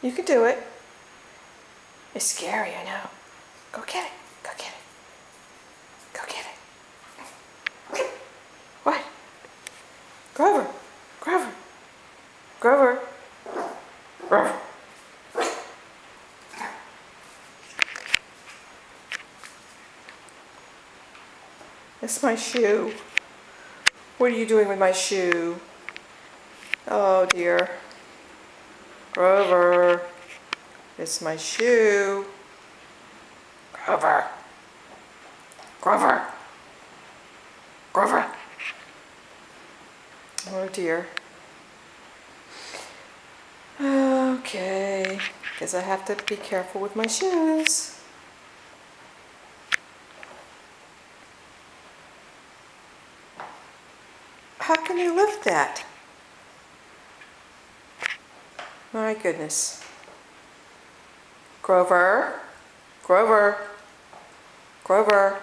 You can do it. It's scary, I know. Go get it. Go get it. Go get it. What? Grover. Grover. Grover. Grover. It's my shoe. What are you doing with my shoe? Oh dear. Grover. It's my shoe. Grover. Grover. Grover. Oh dear. Okay. Guess I have to be careful with my shoes. How can you lift that? My goodness. Grover. Grover. Grover.